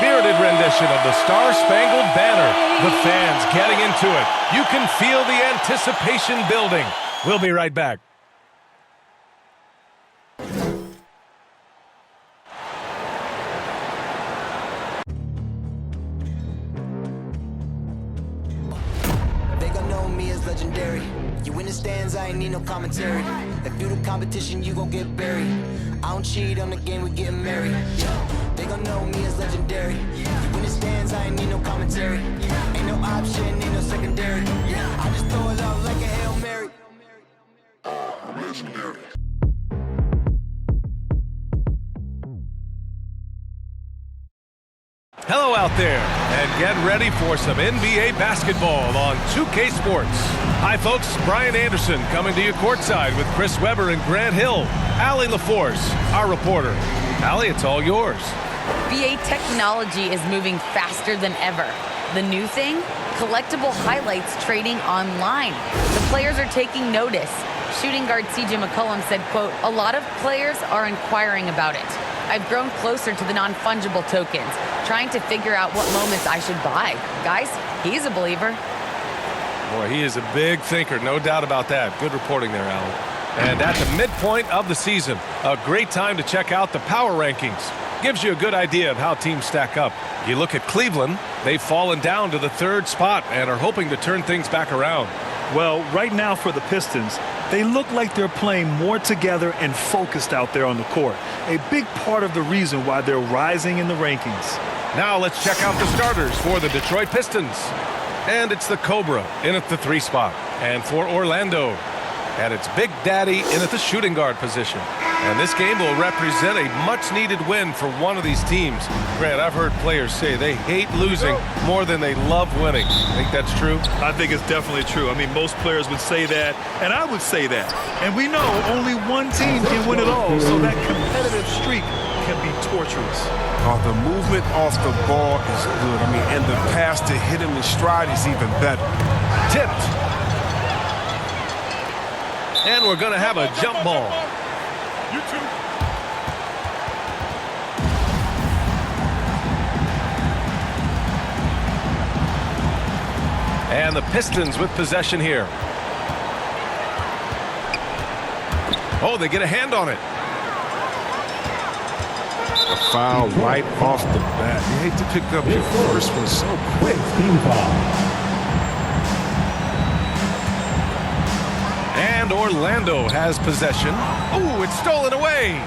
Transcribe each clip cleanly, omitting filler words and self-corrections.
spirited rendition of the Star-Spangled Banner. The fans getting into it. You can feel the anticipation building. We'll be right back. They gon' know me as legendary. You in the stands, I ain't need no commentary. If you the competition, you gon' get buried. I don't cheat on the game, we getting married. They gon' know me as legendary. You in the stands, I ain't need no commentary. Ain't no option, ain't no secondary. I just throw it up like a Hail Mary. I'm legendary. Hello out there, and get ready for some NBA basketball on 2K Sports. Hi folks, Brian Anderson coming to you courtside with Chris Webber and Grant Hill. Allie LaForce, our reporter. Allie, it's all yours. BA technology is moving faster than ever. The new thing? Collectible highlights trading online. The players are taking notice. Shooting guard CJ McCollum said, quote, "A lot of players are inquiring about it. I've grown closer to the non-fungible tokens, trying to figure out what moments I should buy." Guys, he's a believer. Boy, he is a big thinker, no doubt about that. Good reporting there, Allie. And at the midpoint of the season, a great time to check out the power rankings. Gives you a good idea of how teams stack up. You look at Cleveland, they've fallen down to the 3rd spot and are hoping to turn things back around. Well, right now for the Pistons, they look like they're playing more together and focused out there on the court. A big part of the reason why they're rising in the rankings. Now let's check out the starters for the Detroit Pistons. And it's the Cobra in at the 3 spot. And for Orlando, and it's Big Daddy in at the shooting guard position. And this game will represent a much-needed win for one of these teams. Grant, I've heard players say they hate losing more than they love winning. Think that's true? I think it's definitely true. I mean, most players would say that, and I would say that. And we know only one team can win it all, so that competitive streak can be torturous. The movement off the ball is good. I mean, and the pass to hit him in stride is even better. Tipped. And we're going to have a jump ball. And the Pistons with possession here. Oh, they get a hand on it. A foul right off the bat. You hate to pick up your first one so quick. And Orlando has possession. Ooh, it's stolen away.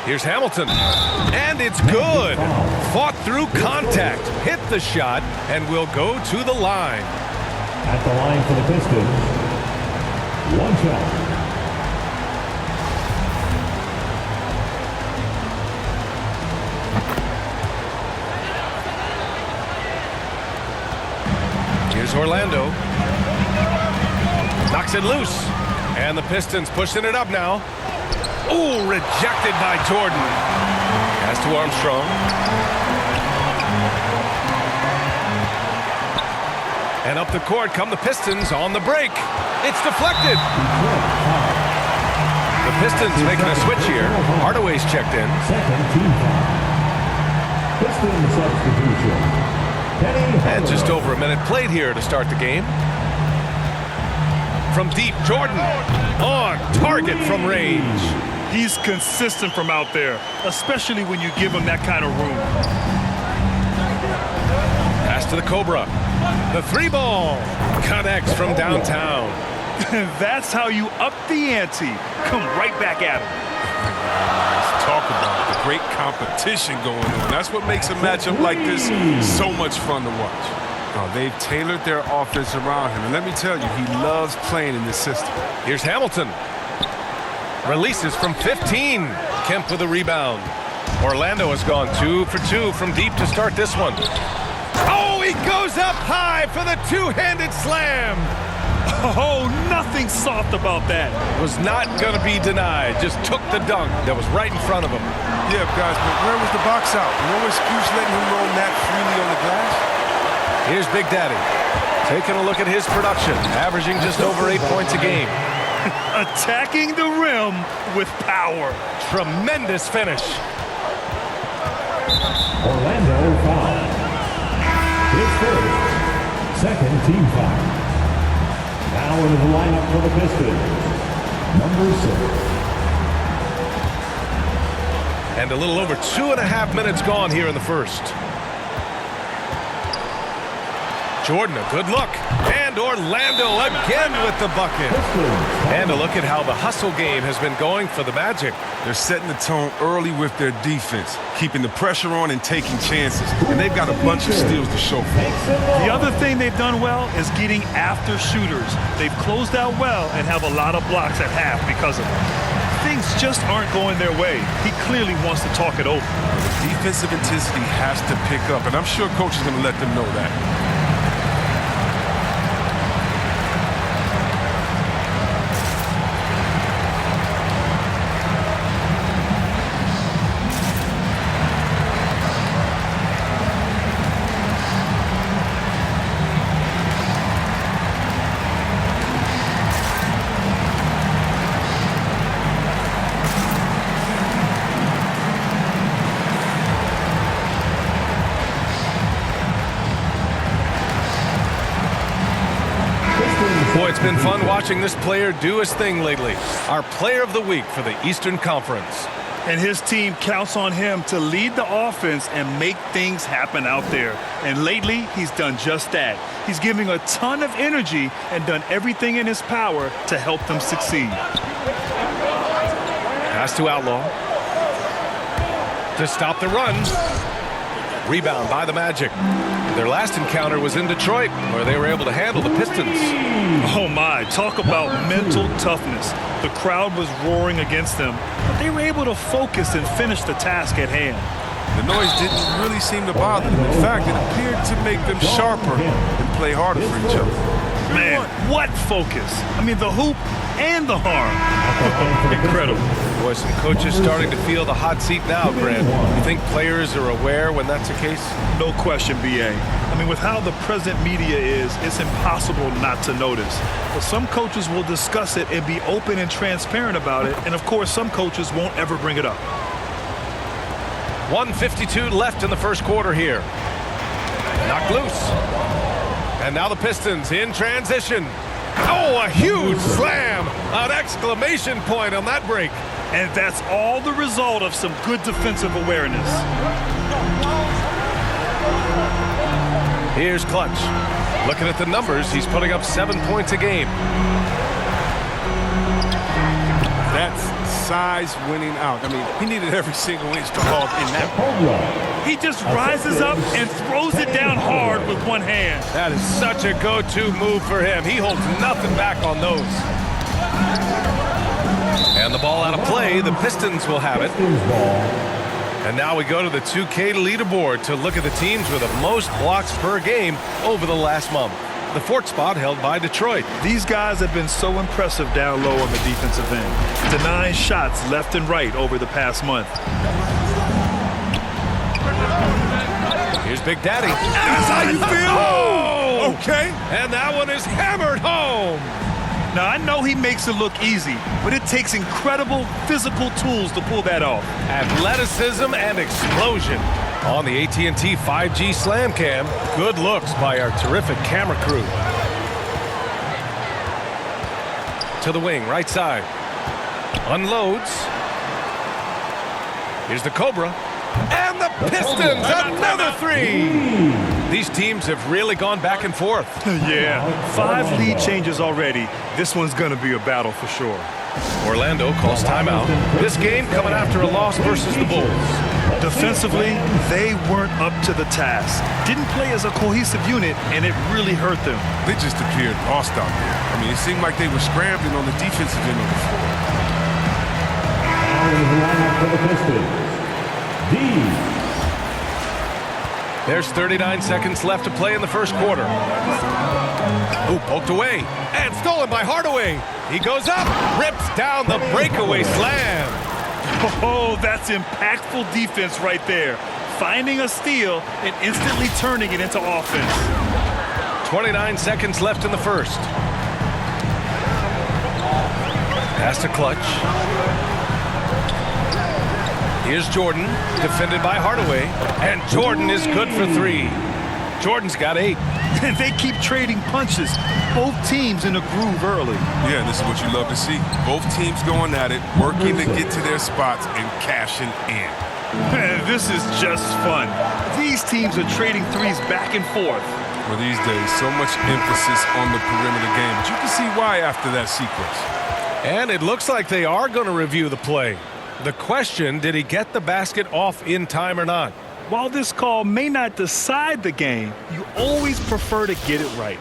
Here's Hamilton. And it's good. Fought through contact. Hit the shot and will go to the line. At the line for the Pistons, 1 shot. Here's Orlando. Knocks it loose. And the Pistons pushing it up now. Ooh, rejected by Jordan. Pass to Armstrong. And up the court come the Pistons on the break. It's deflected. The Pistons making a switch here. Hardaway's checked in. Second team foul. Pistons substitution. And just over a minute played here to start the game. From deep, Jordan on target from range. He's consistent from out there, especially when you give him that kind of room. Pass to the Cobra. The 3 ball connects from downtown. That's how you up the ante. Come right back at him. Let's talk about the great competition going on. That's what makes a matchup like this so much fun to watch. They've tailored their offense around him. And let me tell you, he loves playing in this system. Here's Hamilton. Releases from 15. Kemp with a rebound. Orlando has gone 2 for 2 from deep to start this one. Oh, he goes up high for the 2-handed slam. Oh, nothing soft about that. Was not going to be denied. Just took the dunk that was right in front of him. Yeah, guys, but where was the box out? No excuse letting him roam that freely on the glass. Here's Big Daddy. Taking a look at his production. Averaging just over 8 points a game. Attacking the rim with power. Tremendous finish. Orlando second team foul. Now into the lineup for the Pistons, number 6. And a little over 2.5 minutes gone here in the first. Jordan, a good look. And Orlando again with the bucket. And a look at how the hustle game has been going for the Magic. They're setting the tone early with their defense, keeping the pressure on and taking chances. And they've got a bunch of steals to show for it. The other thing they've done well is getting after shooters. They've closed out well and have a lot of blocks at half because of it. Things just aren't going their way. He clearly wants to talk it over. Defensive intensity has to pick up, and I'm sure coach is going to let them know that. Boy, it's been fun watching this player do his thing lately. Our player of the week for the Eastern Conference. And his team counts on him to lead the offense and make things happen out there. And lately, he's done just that. He's giving a ton of energy and done everything in his power to help them succeed. Pass to Outlaw. To stop the run. Rebound by the Magic. Their last encounter was in Detroit, where they were able to handle the Pistons. Oh my, talk about mental toughness. The crowd was roaring against them, but they were able to focus and finish the task at hand. The noise didn't really seem to bother them. In fact, it appeared to make them sharper and play harder for each other. Man, what focus. I mean, the hoop and the harm. Incredible. Boy, some coaches starting to feel the hot seat now, Grant. You think players are aware when that's the case? No question, B.A. I mean, with how the present media is, it's impossible not to notice. But some coaches will discuss it and be open and transparent about it. And, of course, some coaches won't ever bring it up. 1:52 left in the first quarter here. Knocked loose. And now the Pistons in transition. Oh, a huge slam! An exclamation point on that break. And that's all the result of some good defensive awareness. Here's Clutch. Looking at the numbers, he's putting up 7 points a game. That's size winning out. I mean, he needed every single inch to haul in that. He just rises up and throws it down hard with one hand. That is such a go-to move for him. He holds nothing back on those. And the ball out of play. The Pistons will have it. And now we go to the 2K leaderboard to look at the teams with the most blocks per game over the last month. The fourth spot held by Detroit. These guys have been so impressive down low on the defensive end, denying shots left and right over the past month. Here's Big Daddy. That's how you feel? Oh! Okay. And that one is hammered home. Now, I know he makes it look easy, but it takes incredible physical tools to pull that off. Athleticism and explosion. On the AT&T 5G Slam Cam, good looks by our terrific camera crew. To the wing, right side. Unloads. Here's the Cobra. And the Pistons, another three! These teams have really gone back and forth. Yeah, 5 lead changes already. This one's going to be a battle for sure. Orlando calls timeout. This game coming after a loss versus the Bulls. Defensively, they weren't up to the task. Didn't play as a cohesive unit, and it really hurt them. They just appeared lost out there. I mean, it seemed like they were scrambling on the defensive end of the floor. Now into the lineup for the Pistons, D. There's 39 seconds left to play in the first quarter. Ooh, poked away. And stolen by Hardaway. He goes up, rips down the breakaway slam. Oh, that's impactful defense right there. Finding a steal and instantly turning it into offense. 29 seconds left in the first. Pass to Clutch. Here's Jordan, defended by Hardaway. And Jordan is good for 3. Jordan's got 8. And they keep trading punches. Both teams in a groove early. Yeah, this is what you love to see. Both teams going at it, working to get to their spots and cashing in. Man, this is just fun. These teams are trading threes back and forth. Well, these days, so much emphasis on the perimeter game, but you can see why after that sequence. And it looks like they are going to review the play. The question, did he get the basket off in time or not? While this call may not decide the game, you always prefer to get it right.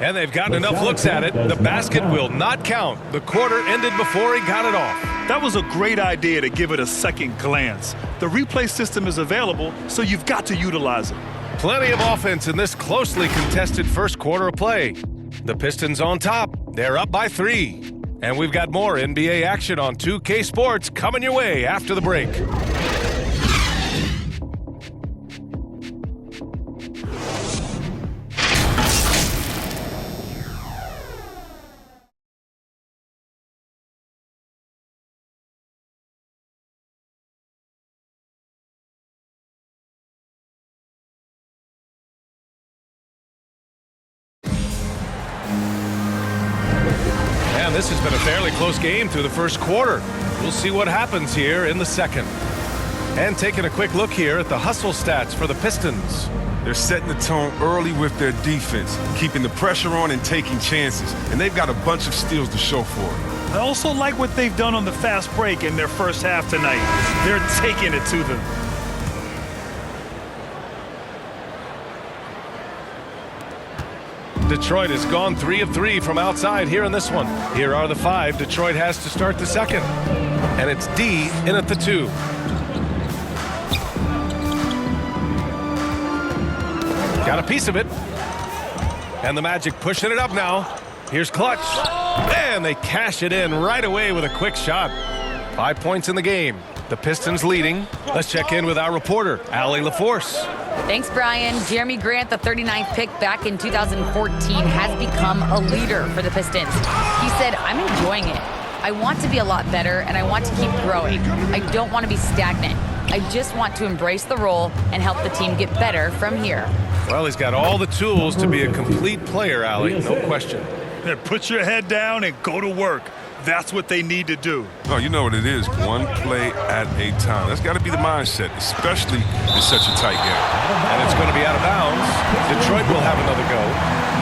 And they've gotten enough looks at it. The basket will not count. The quarter ended before he got it off. That was a great idea to give it a second glance. The replay system is available, so you've got to utilize it. Plenty of offense in this closely contested first quarter of play. The Pistons on top. They're up by 3. And we've got more NBA action on 2K Sports coming your way after the break. And this has been a fairly close game through the first quarter. We'll see what happens here in the second. And taking a quick look here at the hustle stats for the Pistons. They're setting the tone early with their defense, keeping the pressure on and taking chances. And they've got a bunch of steals to show for it. I also like what they've done on the fast break in their first half tonight. They're taking it to them. Detroit has gone 3 of 3 from outside here in this one. Here are the 5 Detroit has to start the second. And it's D in at the 2. Got a piece of it. And the Magic pushing it up now. Here's Clutch. And they cash it in right away with a quick shot. 5 points in the game. The Pistons leading. Let's check in with our reporter, Allie LaForce. Thanks, Brian. Jeremy Grant, the 39th pick back in 2014, has become a leader for the Pistons. He said, I'm enjoying it. I want to be a lot better, and I want to keep growing. I don't want to be stagnant. I just want to embrace the role and help the team get better from here. Well, he's got all the tools to be a complete player, Allie, no question. Then put your head down and go to work. That's what they need to do. Oh, you know what it is. One play at a time. That's got to be the mindset, especially in such a tight game. And it's going to be out of bounds. Detroit will have another go.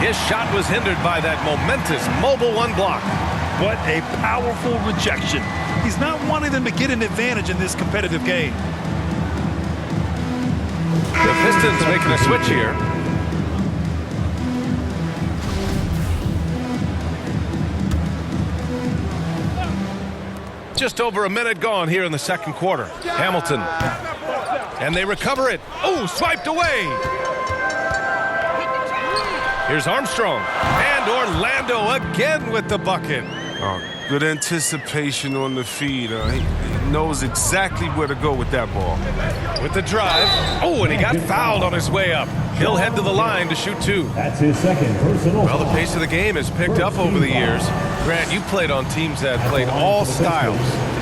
His shot was hindered by that momentous mobile 1 block. What a powerful rejection. He's not wanting them to get an advantage in this competitive game. The Pistons making a switch here. Just over a minute gone here in the second quarter. Hamilton. And they recover it. Oh, swiped away. Here's Armstrong. And Orlando again with the bucket. Oh, good anticipation on the feed. He knows exactly where to go with that ball. With the drive. Oh, and he got fouled on his way up. He'll head to the line to shoot 2. That's his second personal. Well, the pace of the game has picked up over the years. Grant, you played on teams that played all styles.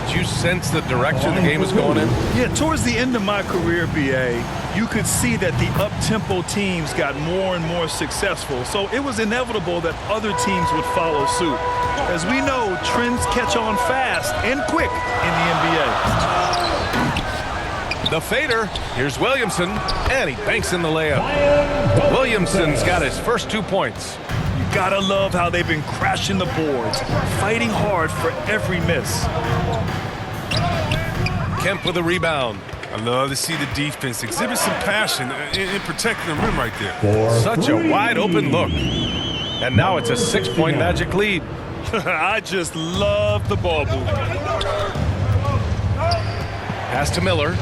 Did you sense the direction the game was going in? Yeah, towards the end of my career, BA, you could see that the up-tempo teams got more and more successful. So it was inevitable that other teams would follow suit. As we know, trends catch on fast and quick in the NBA. The fader. Here's Williamson. And he banks in the layup. Williamson's got his first 2 points. You gotta love how they've been crashing the boards, fighting hard for every miss. Kemp with a rebound. I love to see the defense exhibit some passion in protecting the rim right there. Such a wide open look. And now it's a 6-point Magic lead. I just love the ball movement. Pass to Miller.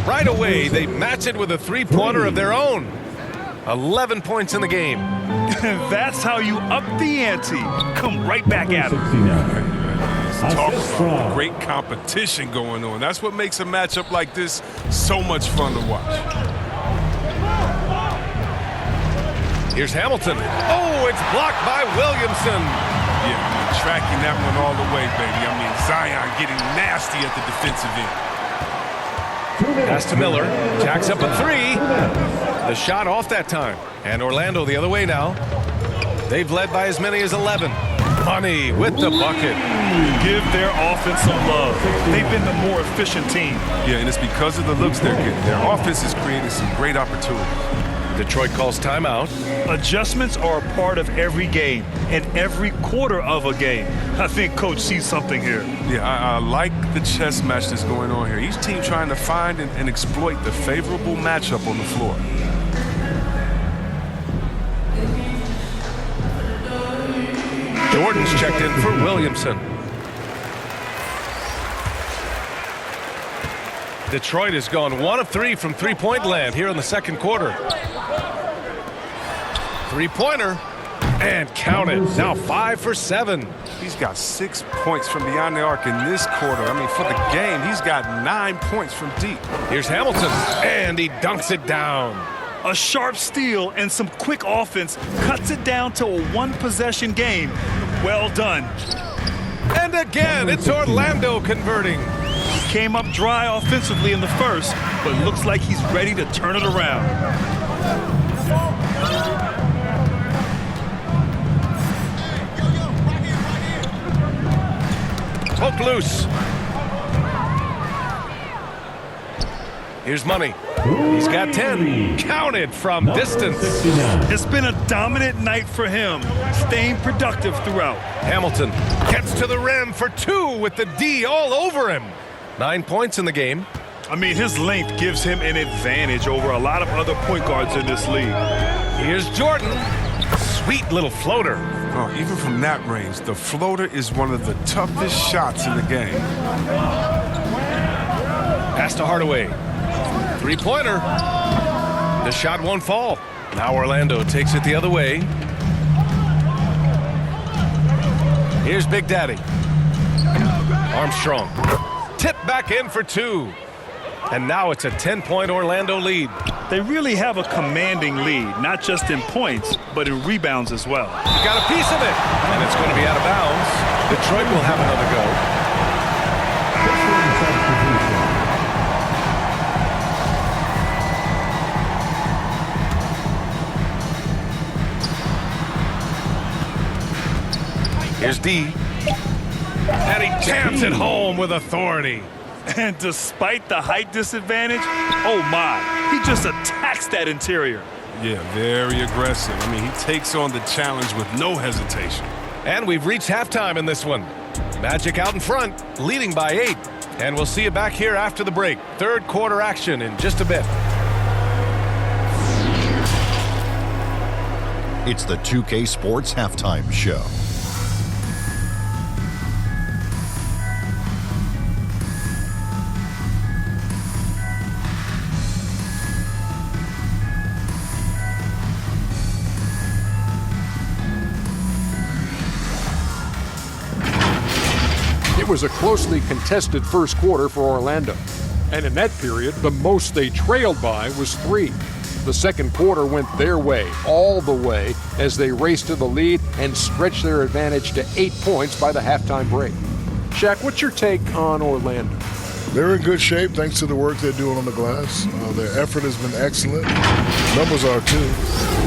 right away, they match it with a three-pointer of their own. 11 points in the game. That's how you up the ante. Come right back at him. 69. Talk Assist about from great competition going on. That's what makes a matchup like this so much fun to watch. Here's Hamilton. Oh, it's blocked by Williamson. Yeah, I mean, tracking that one all the way, baby. I mean, Zion getting nasty at the defensive end. Pass to Miller. Jacks up a three. The shot off that time. And Orlando the other way now. They've led by as many as 11. Money with the bucket. Give their offense some love. They've been the more efficient team. Yeah, and it's because of the looks they're getting. Their offense is creating some great opportunities. Detroit calls timeout. Adjustments are a part of every game and every quarter of a game. I think Coach sees something here. Yeah, I like the chess match that's going on here. Each team trying to find and exploit the favorable matchup on the floor. Jordan's checked in for Williamson. Detroit has gone 1 of 3 from three-point land here in the second quarter. Three-pointer, and count it. Now 5 for 7. He's got 6 points from beyond the arc in this quarter. I mean, for the game, he's got 9 points from deep. Here's Hamilton, and he dunks it down. A sharp steal and some quick offense cuts it down to a one-possession game. Well done. And again, it's Orlando converting. Came up dry offensively in the first, but looks like he's ready to turn it around. Hook loose. Here's Money. He's got 10. Counted from distance. 69. It's been a dominant night for him, staying productive throughout. Hamilton gets to the rim for 2 with the D all over him. 9 points in the game. I mean, his length gives him an advantage over a lot of other point guards in this league. Here's Jordan. Sweet little floater. Oh, even from that range, the floater is one of the toughest shots in the game. Pass to Hardaway. Three-pointer. The shot won't fall. Now Orlando takes it the other way. Here's Big Daddy. Armstrong. Tip back in for 2. And now it's a 10-point Orlando lead. They really have a commanding lead, not just in points, but in rebounds as well. He got a piece of it, and it's going to be out of bounds. Detroit will have another go. Here's D. And he jams it home with authority. And despite the height disadvantage, oh my, he just attacks that interior. Yeah, very aggressive. I mean, he takes on the challenge with no hesitation. And we've reached halftime in this one. Magic out in front, leading by 8. And we'll see you back here after the break. Third quarter action in just a bit. It's the 2K Sports Halftime Show. It was a closely contested first quarter for Orlando. And in that period, the most they trailed by was 3. The second quarter went their way, all the way, as they raced to the lead and stretched their advantage to 8 points by the halftime break. Shaq, what's your take on Orlando? They're in good shape thanks to the work they're doing on the glass. Their effort has been excellent. Numbers are too.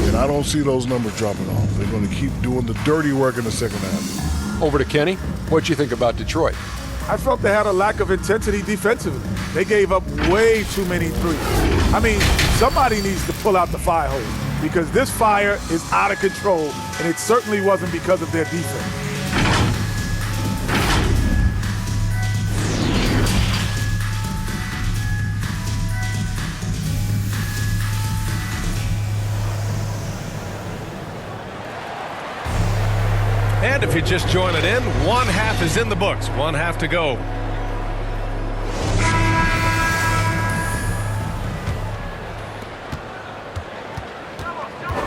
And I don't see those numbers dropping off. They're going to keep doing the dirty work in the second half. Over to Kenny. What'd you think about Detroit? I felt they had a lack of intensity defensively. They gave up way too many threes. I mean, somebody needs to pull out the fire hose because this fire is out of control, and it certainly wasn't because of their defense. And if you're just joining in, one half is in the books. One half to go.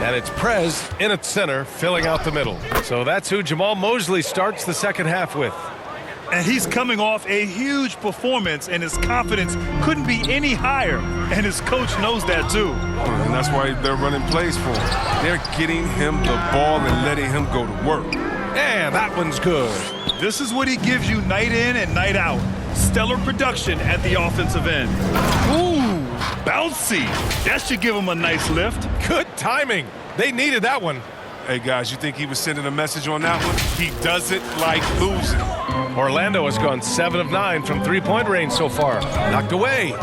And it's Prez in at center, filling out the middle. So that's who Jamal Mosley starts the second half with. And he's coming off a huge performance, and his confidence couldn't be any higher. And his coach knows that, too. And that's why they're running plays for him. They're getting him the ball and letting him go to work. And that one's good. This is what he gives you night in and night out. Stellar production at the offensive end. Ooh, bouncy. That should give him a nice lift. Good timing. They needed that one. Hey, guys, you think he was sending a message on that one? He doesn't like losing. Orlando has gone 7 of 9 from three-point range so far. Knocked away.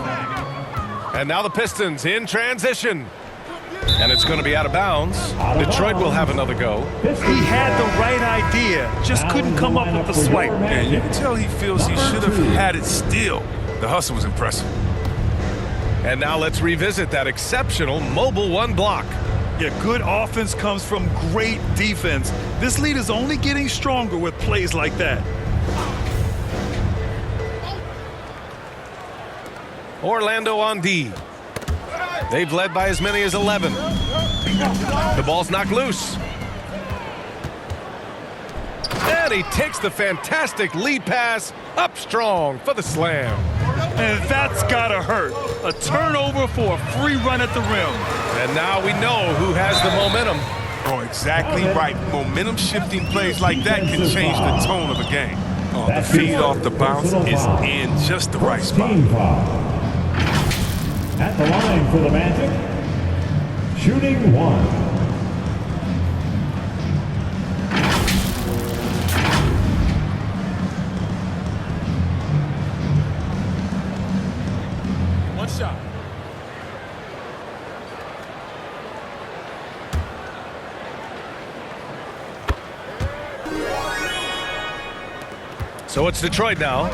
And now the Pistons in transition. And it's going to be out of bounds. Detroit will have another go. He had the right idea, just couldn't come up with the swipe. And you can tell he feels he should have had it still. The hustle was impressive. And now let's revisit that exceptional mobile one block. Yeah, good offense comes from great defense. This lead is only getting stronger with plays like that. Orlando on D. They've led by as many as 11. The ball's knocked loose. And he takes the fantastic lead pass up strong for the slam. And that's gotta hurt. A turnover for a free run at the rim. And now we know who has the momentum. Oh, exactly right. Momentum shifting plays like that can change the tone of a game. Oh, the feed off the bounce is in just the right spot. At the line for the Magic, shooting one. One shot. So it's Detroit now.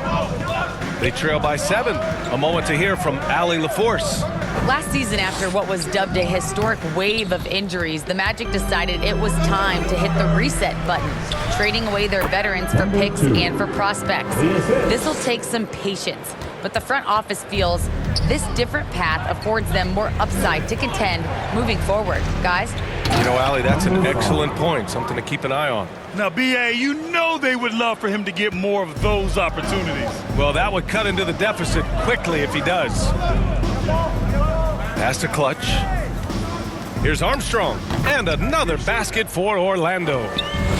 They trail by 7. A moment to hear from Allie LaForce. Last season, after what was dubbed a historic wave of injuries, the Magic decided it was time to hit the reset button, trading away their veterans for picks and for prospects. This will take some patience, but the front office feels this different path affords them more upside to contend moving forward. Guys? You know, Allie, that's an excellent point, something to keep an eye on. Now, B.A., you know they would love for him to get more of those opportunities. Well, that would cut into the deficit quickly if he does. Pass to Clutch. Here's Armstrong. And another basket for Orlando.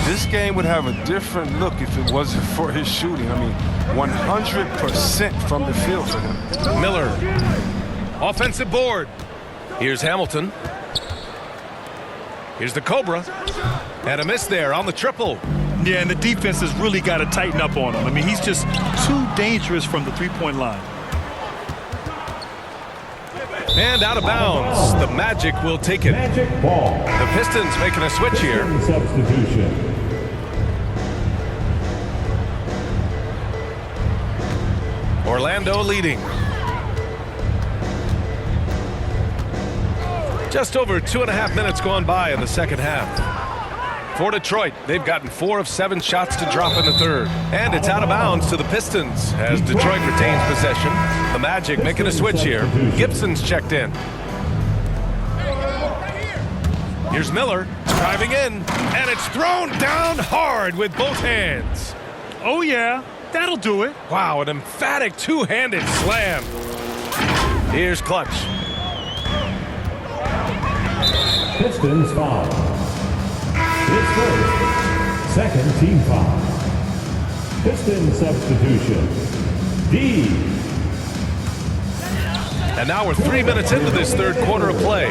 This game would have a different look if it wasn't for his shooting. I mean, 100% from the field for him. Miller. Offensive board. Here's Hamilton. Here's the Cobra. And a miss there on the triple. Yeah, and the defense has really got to tighten up on him. I mean, he's just too dangerous from the three-point line. And out of bounds. The Magic will take it. Magic ball. The Pistons making a switch here. Substitution. Orlando leading. Just over 2.5 minutes gone by in the second half. For Detroit, they've gotten 4 of 7 shots to drop in the third. And it's out of bounds to the Pistons as Detroit retains possession. The Magic making a switch here. Gibson's checked in. Here's Miller driving in, and it's thrown down hard with both hands. Oh, yeah, that'll do it. Wow, an emphatic two-handed slam. Here's Clutch. Pistons foul. His first, second team foul. Pistons substitution. D. And now we're 3 minutes into this third quarter of play.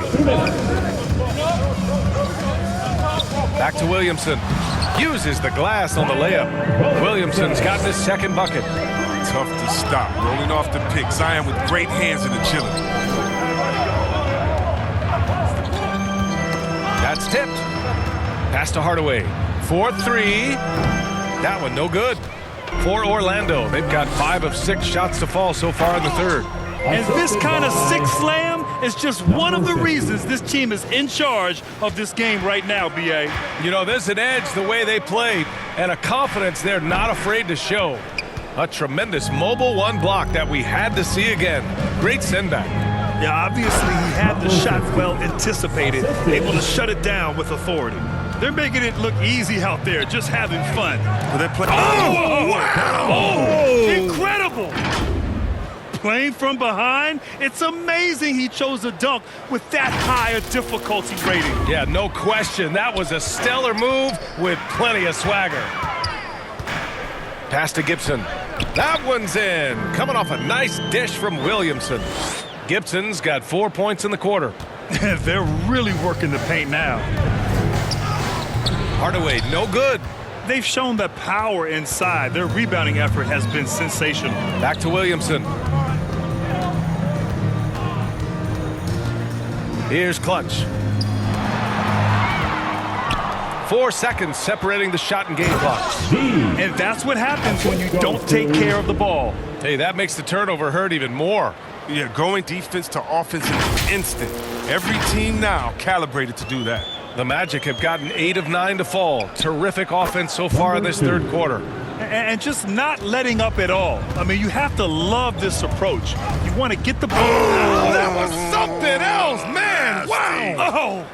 Back to Williamson. Uses the glass on the layup. Williamson's gotten his second bucket. Tough to stop. Rolling off the pick. Zion with great hands in agility. That's tipped. Pass to Hardaway. 4-3. That one no good. For Orlando, they've got 5 of 6 shots to fall so far in the third. And this kind of sick slam is just one of the reasons this team is in charge of this game right now, B.A. You know, there's an edge the way they play and a confidence they're not afraid to show. A tremendous mobile one block that we had to see again. Great send back. Yeah, obviously he had the shot well anticipated, able to shut it down with authority. They're making it look easy out there, just having fun. Well, they're playing. Oh, wow! Oh, incredible! Playing from behind, it's amazing he chose a dunk with that high a difficulty rating. Yeah, no question. That was a stellar move with plenty of swagger. Pass to Gibson. That one's in. Coming off a nice dish from Williamson. Gibson's got 4 points in the quarter. They're really working the paint now. Hardaway, no good. They've shown the power inside. Their rebounding effort has been sensational. Back to Williamson. Here's Clutch. 4 seconds separating the shot and game clock. And that's what happens when you don't take care of the ball. Hey, that makes the turnover hurt even more. Yeah, going defense to offense in an instant. Every team now calibrated to do that. The Magic have gotten 8 of 9 to fall. Terrific offense so far in this third quarter. And just not letting up at all. I mean, you have to love this approach. You want to get the ball. Oh, that was something else, man. Wow.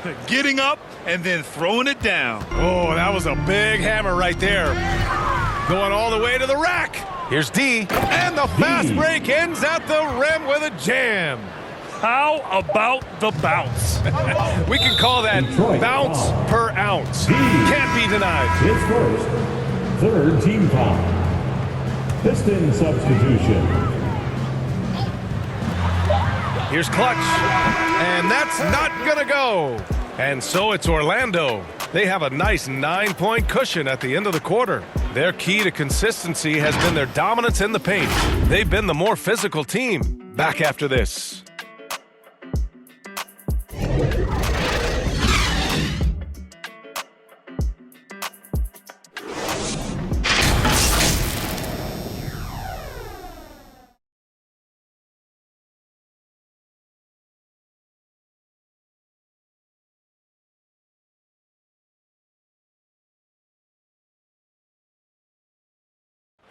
Oh. Getting up and then throwing it down. Oh, that was a big hammer right there. Going all the way to the rack. Here's D. And the fast break ends at the rim with a jam. How about the bounce? We can call that bounce per ounce. Can't be denied. His first, third team foul. Piston substitution. Here's Clutch. And that's not gonna go. And so it's Orlando. They have a nice 9-point cushion at the end of the quarter. Their key to consistency has been their dominance in the paint. They've been the more physical team. Back after this.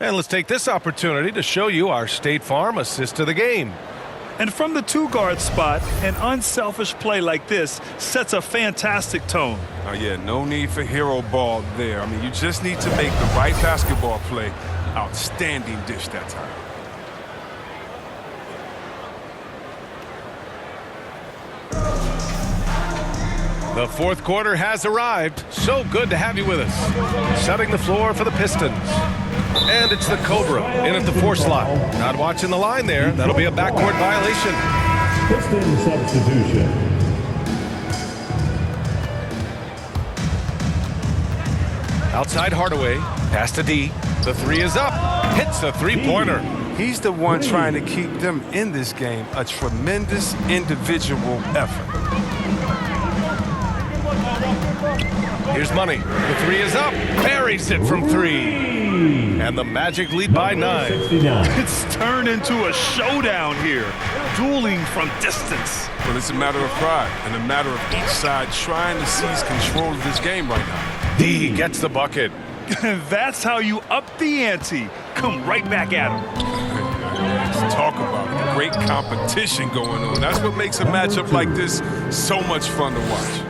And let's take this opportunity to show you our State Farm assist to the game. And from the two-guard spot, an unselfish play like this sets a fantastic tone. Oh, yeah, no need for hero ball there. I mean, you just need to make the right basketball play. Outstanding dish that time. The fourth quarter has arrived. So good to have you with us. Setting the floor for the Pistons. And it's the Cobra in at the 4 slot. Not watching the line there. That'll be a backcourt violation. Piston substitution. Outside Hardaway. Pass to D. The 3 is up. Hits the three-pointer. He's the one trying to keep them in this game. A tremendous individual effort. Here's Money. The 3 is up. Buries it from 3. And the Magic lead by 9. It's turned into a showdown here. Dueling from distance. Well, it's a matter of pride and a matter of each side trying to seize control of this game right now. D gets the bucket. That's how you up the ante. Come right back at him. Let's talk about it. Great competition going on. That's what makes a matchup like this so much fun to watch.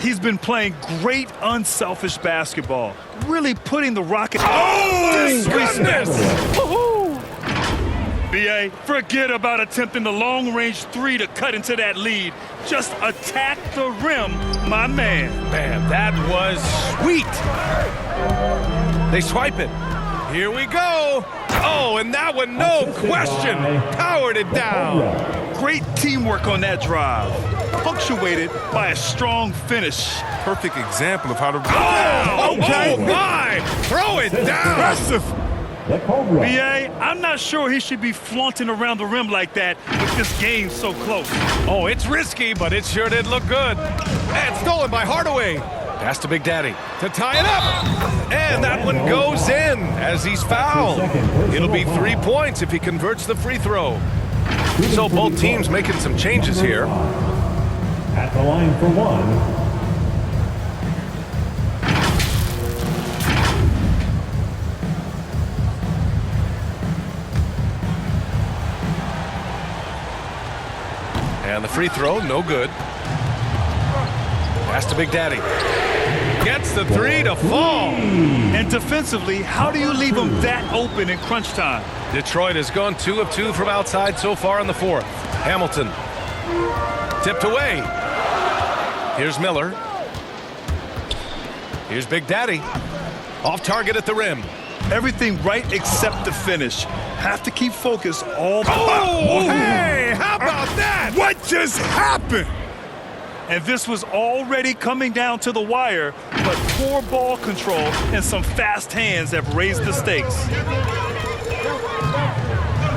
He's been playing great unselfish basketball. Really putting the Rocket... Oh, goodness! Woohoo! B.A., forget about attempting the long-range 3 to cut into that lead. Just attack the rim, my man. Man, that was sweet. They swipe it. Here we go. Oh, and that one, no question, powered it down. Great teamwork on that drive. Punctuated by a strong finish. Perfect example of how to... Oh, okay. Oh, my! Throw it down. Impressive. The Cobra. B.A., I'm not sure he should be flaunting around the rim like that with this game so close. Oh, it's risky, but it sure did look good. And stolen by Hardaway. Pass to Big Daddy to tie it up. And that one goes in as he's fouled. It'll be 3 points if he converts the free throw. So both teams making some changes here. At the line for 1. And the free throw, no good. Pass to Big Daddy. Gets the three to fall. And defensively, how do you leave them that open in crunch time? Detroit has gone 2 of 2 from outside so far in the fourth. Hamilton. Tipped away. Here's Miller. Here's Big Daddy. Off target at the rim. Everything right except the finish. Have to keep focus all the Oh, hey, how about that? What just happened? And this was already coming down to the wire, but poor ball control and some fast hands have raised the stakes.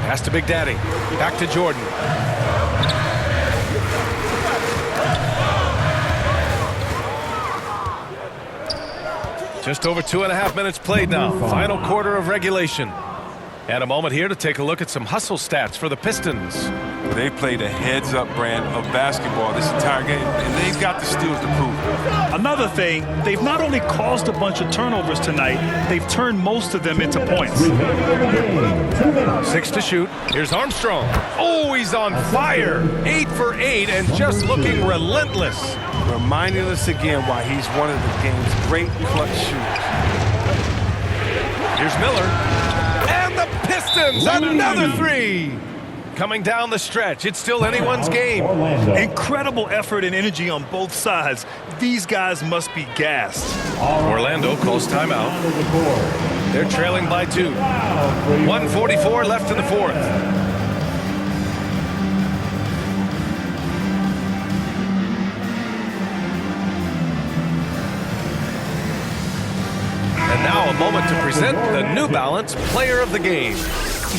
Pass to Big Daddy. Back to Jordan. Just over 2.5 minutes played now. Final quarter of regulation. And a moment here to take a look at some hustle stats for the Pistons. They played a heads-up brand of basketball this entire game, and they've got the steals to prove it. Another thing, they've not only caused a bunch of turnovers tonight, they've turned most of them into points. 6 to shoot. Here's Armstrong. Oh, he's on fire. 8 for 8 and just looking relentless. Reminding us again why he's one of the game's great clutch shooters. Here's Miller. And the Pistons, another three. Coming down the stretch, it's still anyone's game. Incredible effort and energy on both sides. These guys must be gassed. Orlando calls timeout. They're trailing by 2. 1:44 left in the fourth. And now a moment to present the New Balance Player of the Game.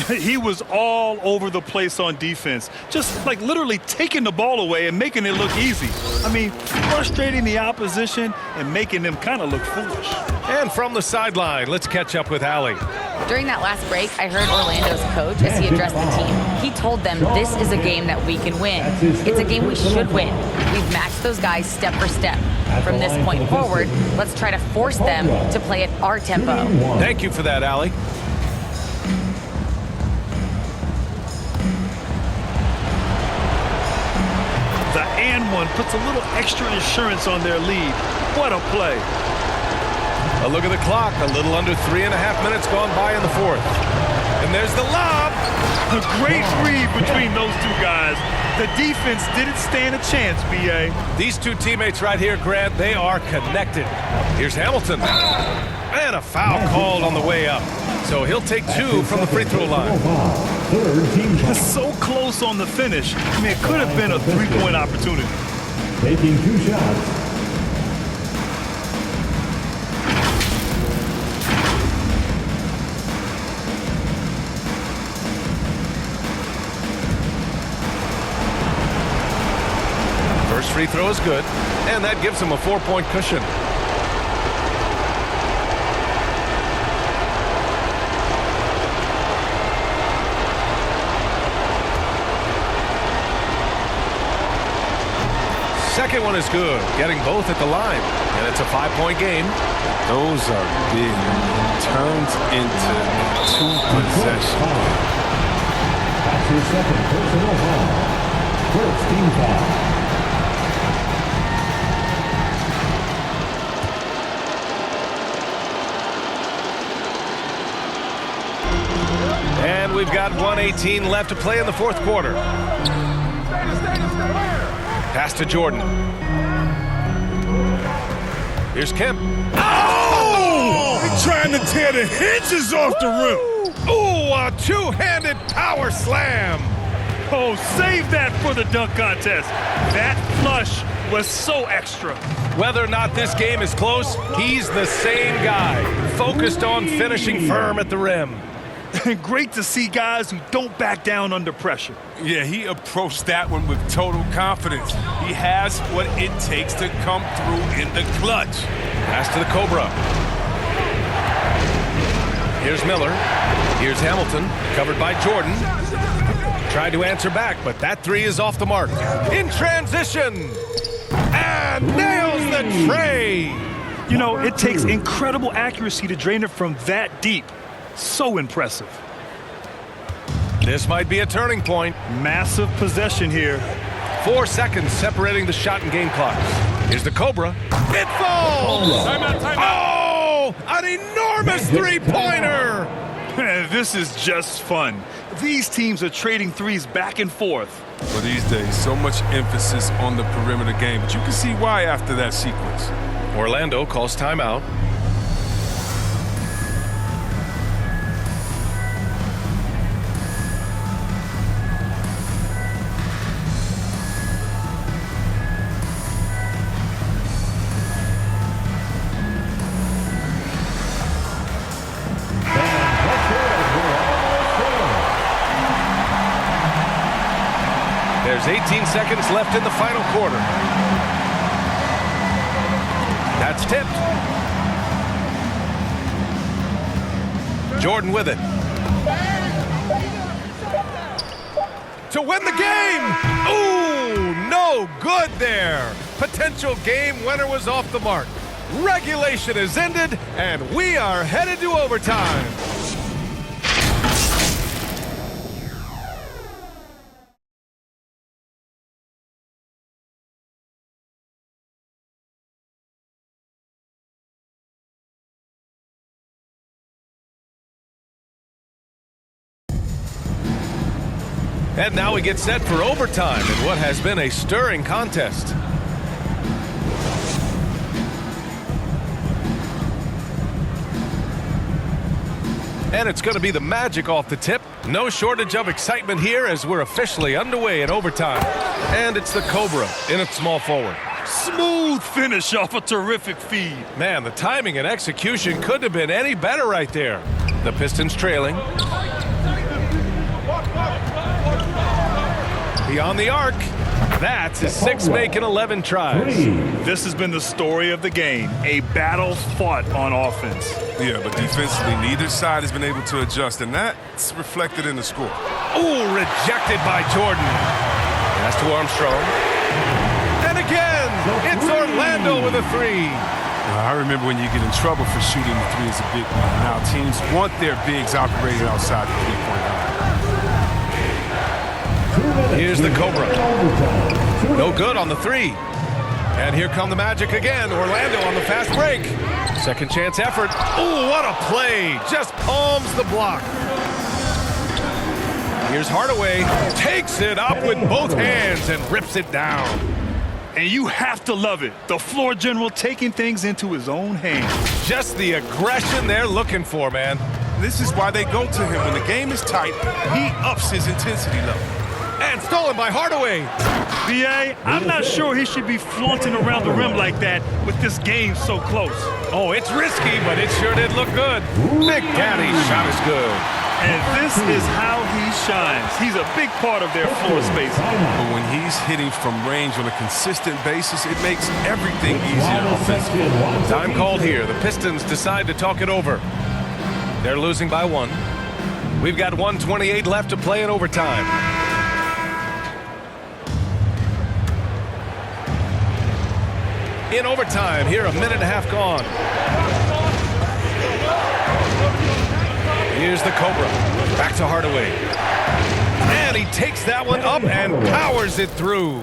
He was all over the place on defense, just like literally taking the ball away and making it look easy. I mean, frustrating the opposition and making them kind of look foolish. And from the sideline, let's catch up with Allie. During that last break, I heard Orlando's coach as he addressed the team. He told them this is a game that we can win. It's a game we should win. We've matched those guys step for step. From this point forward, let's try to force them to play at our tempo. Thank you for that, Allie. The and one puts a little extra insurance on their lead. What a play. A look at the clock. A little under 3.5 minutes gone by in the fourth. And there's the lob. A great read between those two guys. The defense didn't stand a chance, B.A. These two teammates right here, Grant, they are connected. Here's Hamilton. And a foul called on the way up. So he'll take 2 from the free throw line. So close on the finish. I mean, it could have been a three-point opportunity. Taking 2 shots. First free throw is good, and that gives him a 4-point cushion. Second one is good, getting both at the line, and it's a 5-point game. Those are big. Turns into 2 possessions. That's your second personal foul. First team foul. And we've got 1:18 left to play in the fourth quarter. Pass to Jordan. Here's Kemp. Oh! He's trying to tear the hinges off the rim. Ooh, a two-handed power slam. Oh, save that for the dunk contest. That flush was so extra. Whether or not this game is close, he's the same guy, focused on finishing firm at the rim. Great to see guys who don't back down under pressure. Yeah, he approached that one with total confidence. He has what it takes to come through in the clutch. Pass to the Cobra. Here's Miller. Here's Hamilton, covered by Jordan. Tried to answer back, but that three is off the mark. In transition. And nails the tray. You know, it takes incredible accuracy to drain it from that deep. So impressive. This might be a turning point. Massive possession here. 4 seconds separating the shot and game clocks. Here's the Cobra. It falls! Oh, an enormous three-pointer! This is just fun. These teams are trading threes back and forth. For these days, so much emphasis on the perimeter game, but you can see why after that sequence. Orlando calls timeout. There's 18 seconds left in the final quarter. That's tipped. Jordan with it. To win the game! Ooh, no good there. Potential game winner was off the mark. Regulation is ended, and we are headed to overtime. And now we get set for overtime in what has been a stirring contest. And it's going to be the Magic off the tip. No shortage of excitement here as we're officially underway in overtime. And it's the Cobra in its small forward. Smooth finish off a terrific feed. Man, the timing and execution couldn't have been any better right there. The Pistons trailing. Beyond the arc. That's his 6 make and 11 tries. This has been the story of the game. A battle fought on offense. Yeah, but defensively, neither side has been able to adjust, and that's reflected in the score. Ooh, rejected by Jordan. Pass to Armstrong. And again, it's Orlando with a 3. I remember when you get in trouble for shooting the 3 as a big man. Now teams want their bigs operating outside the 3-point line. Here's the Cobra. No good on the 3. And here come the Magic again. Orlando on the fast break. Second chance effort. Ooh, what a play. Just palms the block. Here's Hardaway. Takes it up with both hands and rips it down. And you have to love it. The floor general taking things into his own hands. Just the aggression they're looking for, man. This is why they go to him. When the game is tight, he ups his intensity level. And stolen by Hardaway. B.A., I'm not sure he should be flaunting around the rim like that with this game so close. Oh, it's risky, but it sure did look good. Big Daddy's shot is good. And this is how he shines. He's a big part of their floor space. But when he's hitting from range on a consistent basis, it makes everything easier offensively. Time called here. The Pistons decide to talk it over. They're losing by 1. We've got 1:28 left to play in overtime. In overtime, here a minute and a half gone. Here's the Cobra. Back to Hardaway. And he takes that one up and powers it through.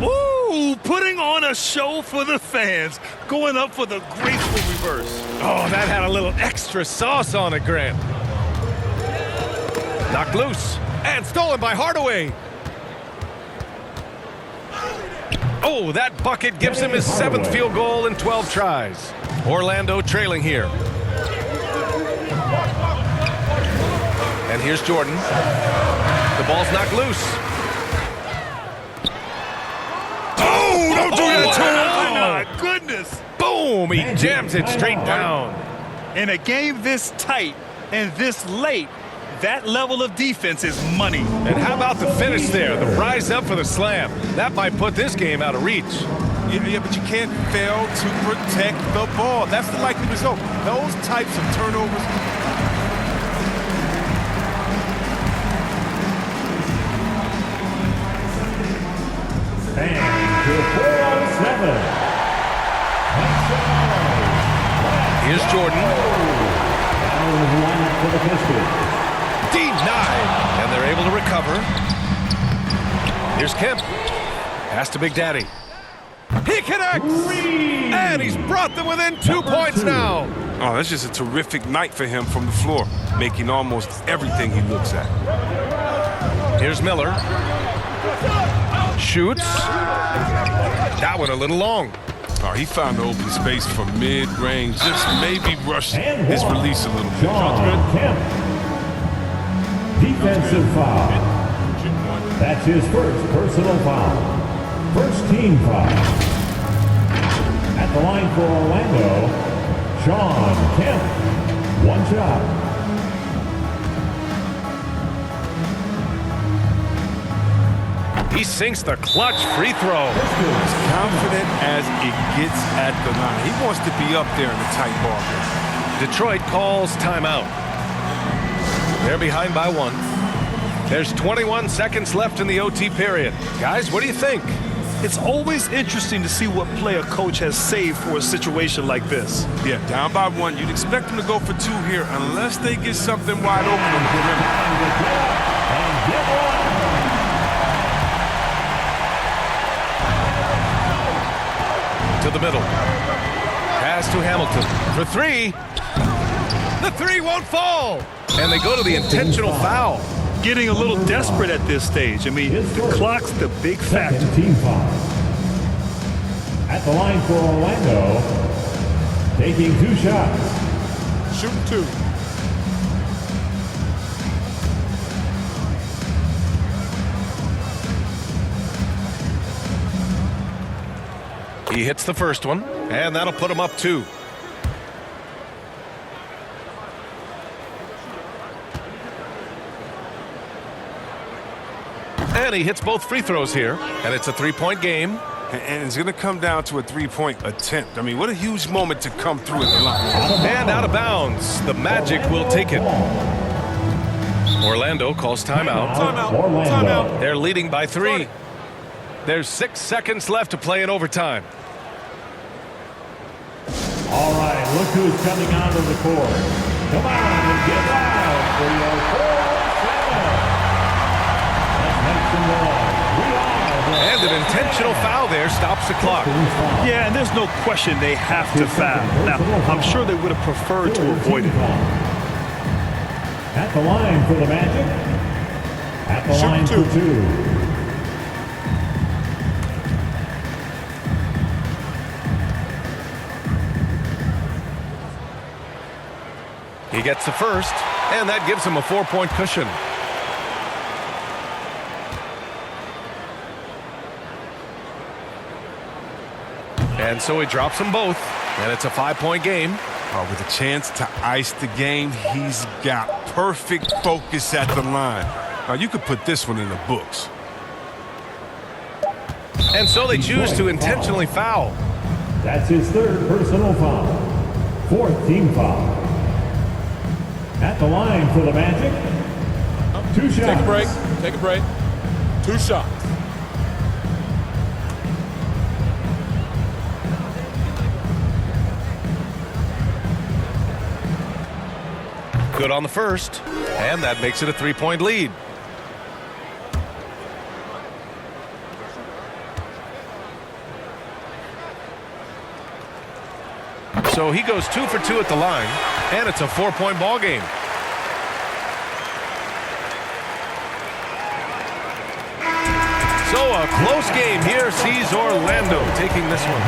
Ooh, putting on a show for the fans. Going up for the graceful reverse. Oh, that had a little extra sauce on it, Grant. Knocked loose. And stolen by Hardaway. Oh, that bucket gives him his 7th field goal in 12 tries. Orlando trailing here. And here's Jordan. The ball's knocked loose. Oh, don't do that to him. Oh, my goodness. Boom, he jams it straight down. In a game this tight and this late, that level of defense is money. And how about the finish there? The rise up for the slam. That might put this game out of reach. Yeah, but you can't fail to protect the ball. That's the likely result. Those types of turnovers. And to 4-on-7. Here's Jordan. Out of the lineup for the Pistons. Denied. And they're able to recover. Here's Kemp. Pass to Big Daddy. He connects! And he's brought them within 2 points now. Oh, that's just a terrific night for him from the floor, making almost everything he looks at. Here's Miller. Shoots. That one a little long. Oh, he found the open space from mid-range, just maybe rushed his release a little bit. John Kemp. Defensive foul. That's his first personal foul. First team foul. At the line for Orlando, John Kemp. One shot. He sinks the clutch free throw. As confident as it gets at the line. He wants to be up there in the tight ball game. Detroit calls timeout. They're behind by 1. There's 21 seconds left in the OT period. Guys, what do you think? It's always interesting to see what play a coach has saved for a situation like this. Yeah, down by 1. You'd expect them to go for 2 here unless they get something wide open on the perimeter. To the middle. Pass to Hamilton for 3. The 3 won't fall. And they go to the intentional foul. Getting a little desperate at this stage. I mean, the clock's the big factor. Team foul. At the line for Orlando, taking 2 shots. Shooting 2. He hits the first one, and that'll put him up 2. And he hits both free throws here, and it's a 3-point game. And it's going to come down to a 3-point attempt. I mean, what a huge moment to come through at the line. And out of bounds. The Magic will take it. Orlando calls timeout. Orlando. They're leading by 3. There's 6 seconds left to play in overtime. All right, look who's coming onto the court. Come on and get loud for your fourth foul. Let's make some noise. And an intentional foul there stops the clock. Yeah, and there's no question they have to foul. Now, I'm sure they would have preferred to avoid it. At the line for the Magic. At the line for 2. He gets the first, and that gives him a 4-point cushion. And so he drops them both, and it's a 5-point game. With a chance to ice the game, he's got perfect focus at the line. Now, you could put this one in the books. And so they choose to intentionally foul. That's his 3rd personal foul. 4th team foul. At the line for the Magic. 2 shots. Take a break. Take a break. 2 shots. Good on the first, and that makes it a 3-point lead. So he goes 2 for 2 at the line, and it's a 4-point ball game. So a close game here sees Orlando taking this one.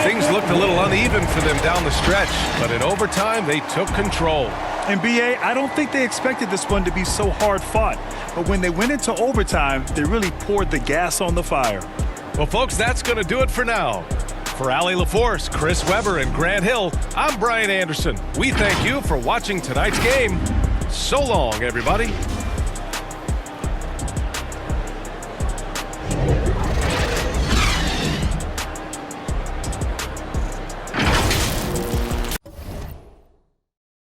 Things looked a little uneven for them down the stretch, but in overtime they took control. And BA, I don't think they expected this one to be so hard fought. But when they went into overtime, they really poured the gas on the fire. Well, folks, that's going to do it for now. For Allie LaForce, Chris Webber, and Grant Hill, I'm Brian Anderson. We thank you for watching tonight's game. So long, everybody.